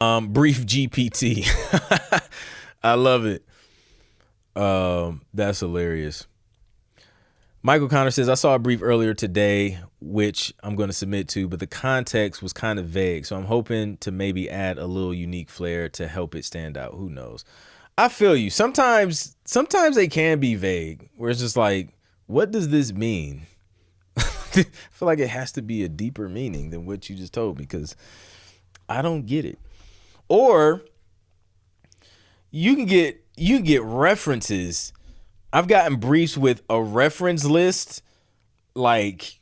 Brief GPT. I love it. That's hilarious. Michael Connor says, I saw a brief earlier today, which I'm going to submit to, but the context was kind of vague. So I'm hoping to maybe add a little unique flair to help it stand out. Who knows? I feel you. Sometimes they can be vague, where it's just like, what does this mean? I feel like it has to be a deeper meaning than what you just told me, because I don't get it. Or you can get references. I've gotten briefs with a reference list like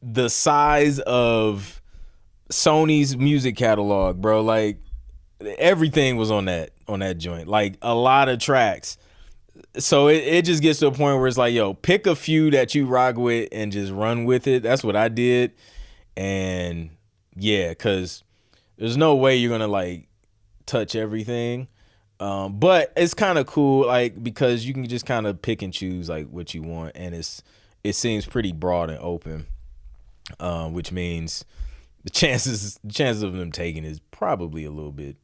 the size of Sony's music catalog, bro. Like everything was on that joint. Like a lot of tracks. So it just gets to a point where it's like, yo, pick a few that you rock with and just run with it. That's what I did. And yeah, because there's no way you're gonna like touch everything. But it's kind of cool, like, because you can just kind of pick and choose like what you want, and it seems pretty broad and open, which means the chances of them taking is probably a little bit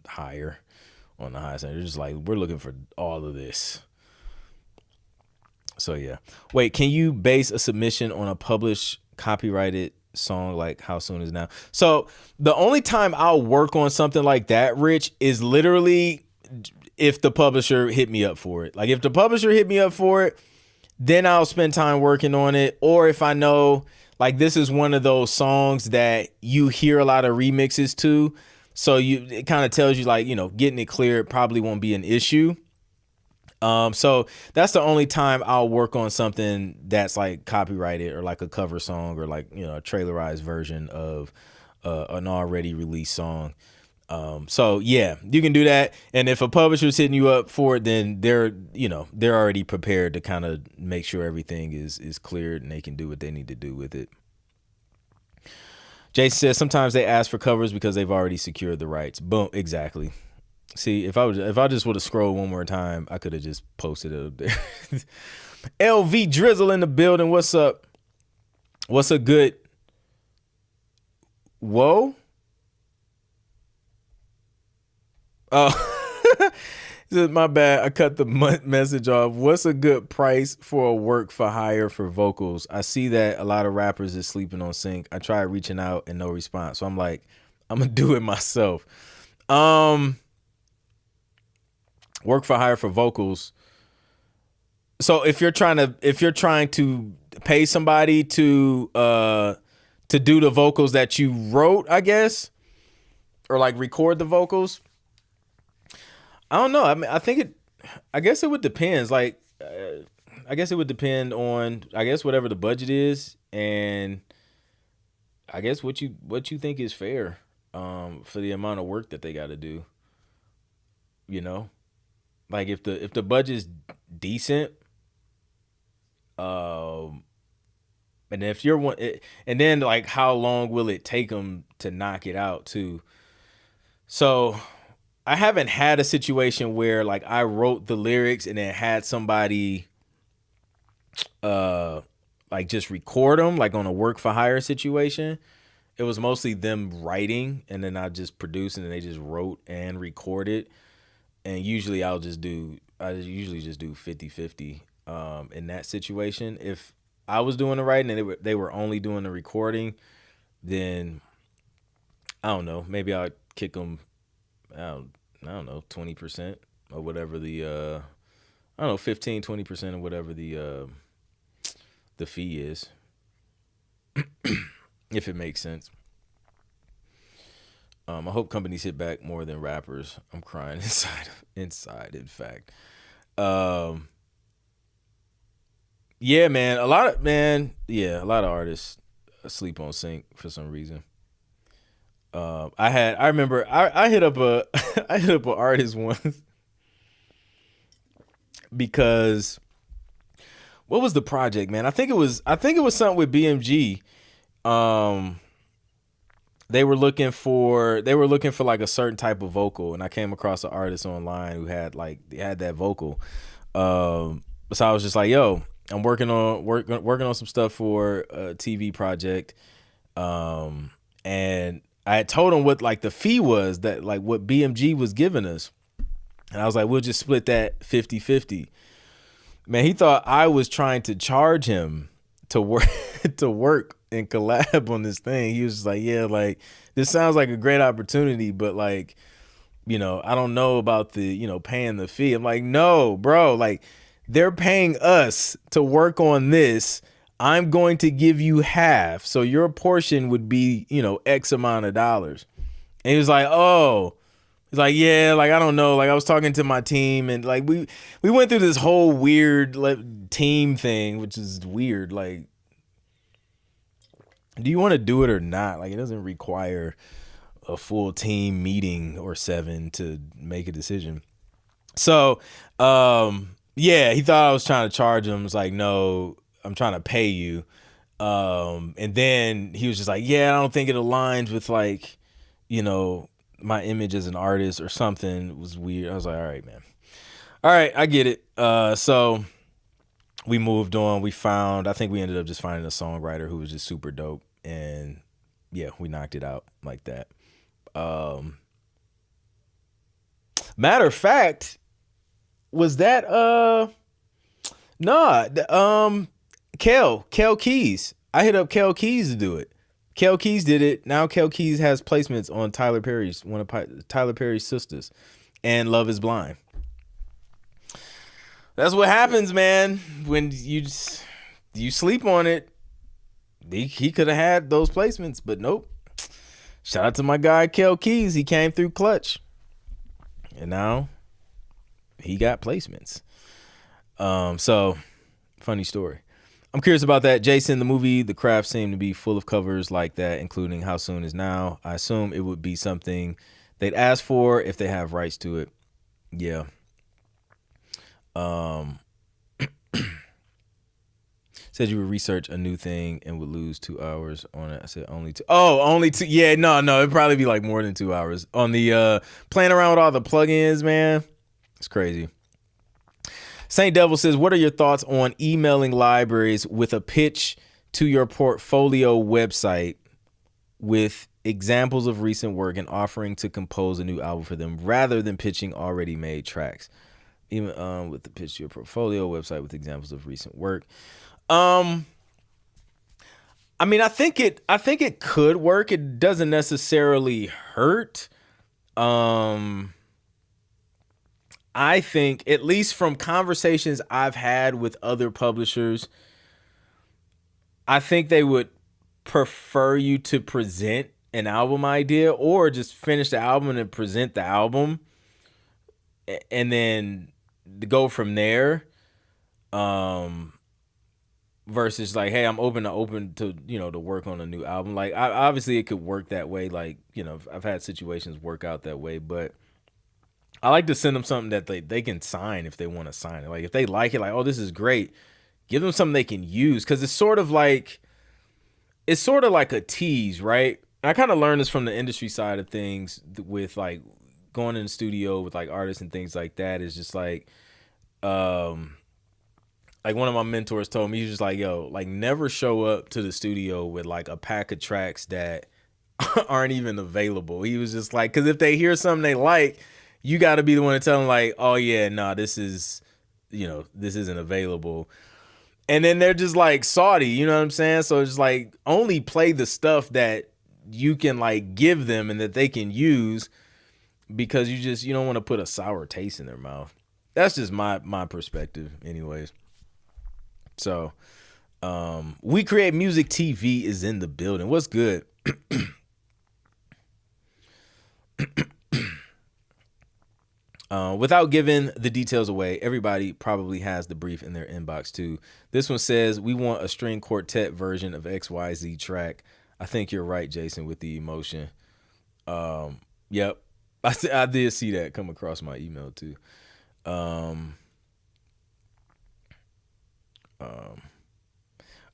higher on the high side. They're just like, we're looking for all of this. So yeah. Wait, can you base a submission on a published copyrighted song like How Soon Is Now? So the only time I'll work on something like that, Rich, is literally if the publisher hit me up for it. Like if the publisher hit me up for it, then I'll spend time working on it. Or if I know like this is one of those songs that you hear a lot of remixes to, so it kind of tells you like, you know, getting it cleared probably won't be an issue. So that's the only time I'll work on something that's like copyrighted or like a cover song or like, you know, a trailerized version of an already released song. So yeah, you can do that. And if a publisher's hitting you up for it, then they're already prepared to kind of make sure everything is cleared and they can do what they need to do with it. Jason says sometimes they ask for covers because they've already secured the rights. Boom, exactly. See, if I just would have scrolled one more time, I could have just posted it up there. LV Drizzle in the building. What's up? What's a good? Whoa. Oh, my bad. I cut the message off. What's a good price for a work for hire for vocals? I see that a lot of rappers is sleeping on sync. I tried reaching out and no response. So I'm like, I'm gonna do it myself. Work for hire for vocals. So if you're trying to pay somebody to do the vocals that you wrote, I guess, or like record the vocals, I don't know. I mean, I guess it would depend. Like, I guess it would depend on, I guess, whatever the budget is, and I guess what you think is fair, for the amount of work that they got to do. You know, like if the budget's decent, and if you're one, and then like how long will it take them to knock it out too? So I haven't had a situation where like I wrote the lyrics and then had somebody like just record them like on a work for hire situation. It was mostly them writing and then I just produced and then they just wrote and recorded. And usually I usually just do 50-50 in that situation. If I was doing the writing and they were only doing the recording, then I don't know, maybe I'll kick them, I don't know, 20% or whatever the, I don't know, 15-20% or whatever the fee is, if it makes sense. I hope companies hit back more than rappers. I'm crying inside, in fact. Yeah, man, a lot of artists sleep on sync for some reason. I remember I hit up I hit up an artist once because what was the project, man? I think it was something with BMG. They were looking for like a certain type of vocal, and I came across an artist online who had that vocal. So I was just like, yo, I'm working on some stuff for a TV project. And I had told him what like the fee was, that like what BMG was giving us. And I was like, we'll just split that 50-50. Man, he thought I was trying to charge him to work to work and collab on this thing. He was just like, yeah, like this sounds like a great opportunity, but like, I don't know about the, paying the fee. I'm like, no, bro, like they're paying us to work on this. I'm going to give you half. So your portion would be, X amount of dollars. And he was like, oh, he's like, yeah, like, I don't know. Like I was talking to my team and like, we went through this whole weird team thing, which is weird. Like, do you want to do it or not? Like, it doesn't require a full team meeting or 7 to make a decision. So, yeah, he thought I was trying to charge him. It's like, no, I'm trying to pay you. And then he was just like, yeah, I don't think it aligns with like, my image as an artist or something. It was weird. I was like, all right, man. All right, I get it. So we moved on. I think we ended up just finding a songwriter who was just super dope. And yeah, we knocked it out like that. Matter of fact, was that Kel Keys. I hit up Kel Keys to do it. Kel Keys did it. Now Kel Keys has placements on one of Tyler Perry's sisters, and Love Is Blind. That's what happens, man. When you sleep on it, he could have had those placements, but nope. Shout out to my guy Kel Keys. He came through clutch, and now he got placements. So funny story. I'm curious about that. Jason, the movie The Craft seemed to be full of covers like that, including How Soon Is Now. I assume it would be something they'd ask for if they have rights to it. Yeah. Said you would research a new thing and would lose 2 hours on it. I said only 2. Oh, only 2. Yeah, no, it'd probably be like more than 2 hours on the playing around with all the plugins, man. It's crazy. Saint Devil says, what are your thoughts on emailing libraries with a pitch to your portfolio website with examples of recent work and offering to compose a new album for them rather than pitching already made tracks? Even with the pitch to your portfolio website with examples of recent work. I mean, I think it could work. It doesn't necessarily hurt. I think, at least from conversations I've had with other publishers, I think they would prefer you to present an album idea or just finish the album and present the album and then go from there. Versus like, hey, I'm open to to work on a new album. Like, obviously it could work that way. Like, I've had situations work out that way, but I like to send them something that they can sign if they want to sign it. Like, if they like it, like, oh, this is great, give them something they can use. Cause it's sort of like a tease, right? And I kind of learned this from the industry side of things with like going in the studio with like artists and things like that. Is just like one of my mentors told me, he was just like, yo, like never show up to the studio with like a pack of tracks that aren't even available. He was just like, cause if they hear something they like, you got to be the one to tell them like, oh yeah, nah, this isn't available. And then they're just like salty, you know what I'm saying? So it's like, only play the stuff that you can like give them and that they can use, because you don't want to put a sour taste in their mouth. That's just my perspective anyways. So, We Create Music TV is in the building. What's good? Without giving the details away, everybody probably has the brief in their inbox too. This one says, we want a string quartet version of XYZ track. I think you're right, Jason, with the emotion. Yep. I did see that come across my email too.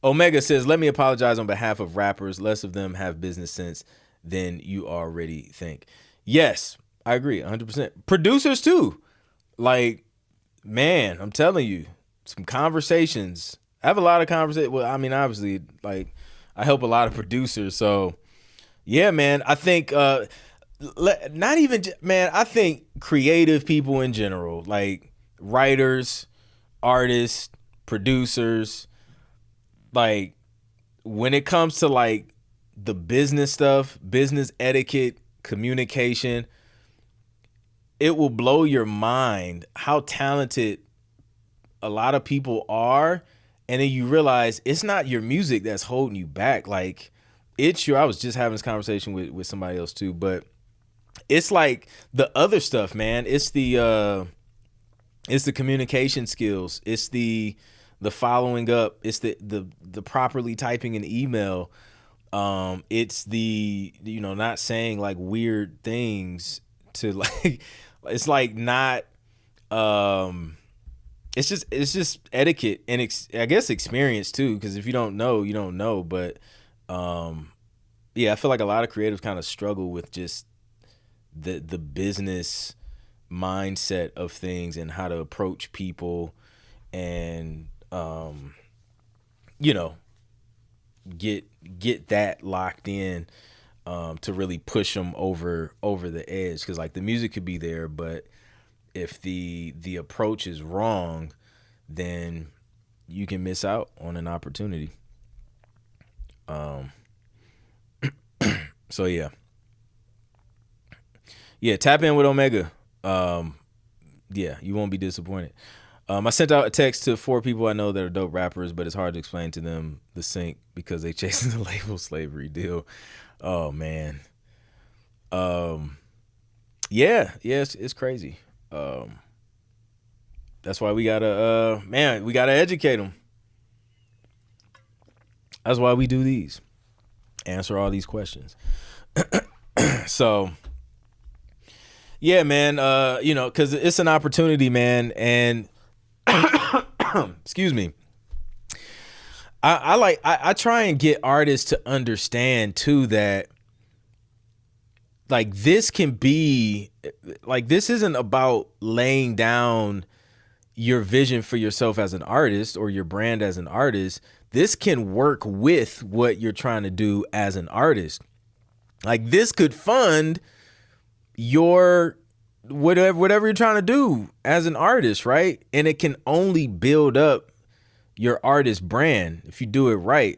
Omega says, let me apologize on behalf of rappers. Less of them have business sense than you already think. Yes, I agree 100%. Producers too. Like, man, I'm telling you, some conversations. I have a lot of conversations. Well, I mean, obviously, like, I help a lot of producers. So, Yeah, man. I think not even man. I think creative people in general, like writers, artists, producers, like when it comes to like the business stuff, business etiquette, communication, it will blow your mind how talented a lot of people are. And then you realize it's not your music that's holding you back. Like it's your, I was just having this conversation with somebody else too, but it's like the other stuff, man. It's the communication skills. It's the following up. It's the properly typing an email. It's the, you know, not saying like weird things to like, it's like not, it's just etiquette and I guess experience too. Because if you don't know, you don't know. But yeah, I feel like a lot of creatives kind of struggle with just the business mindset of things and how to approach people and you know, get that locked in to really push them over the edge. Because like the music could be there, but if the approach is wrong, then you can miss out on an opportunity. So yeah, tap in with Omega. Yeah, you won't be disappointed. I sent out a text to 4 people I know that are dope rappers, but it's hard to explain to them the sync because they chasing the label slavery deal. Oh man. Yeah, it's crazy. That's why we gotta man, we gotta educate them. That's why we do these. Answer all these questions. So yeah, man, you know, because it's an opportunity, man, and excuse me. I try and get artists to understand too that like this can be like this isn't about laying down your vision for yourself as an artist or your brand as an artist. This can work with what you're trying to do as an artist. Like this could fund your whatever you're trying to do as an artist, right? And it can only build up your artist brand if you do it right.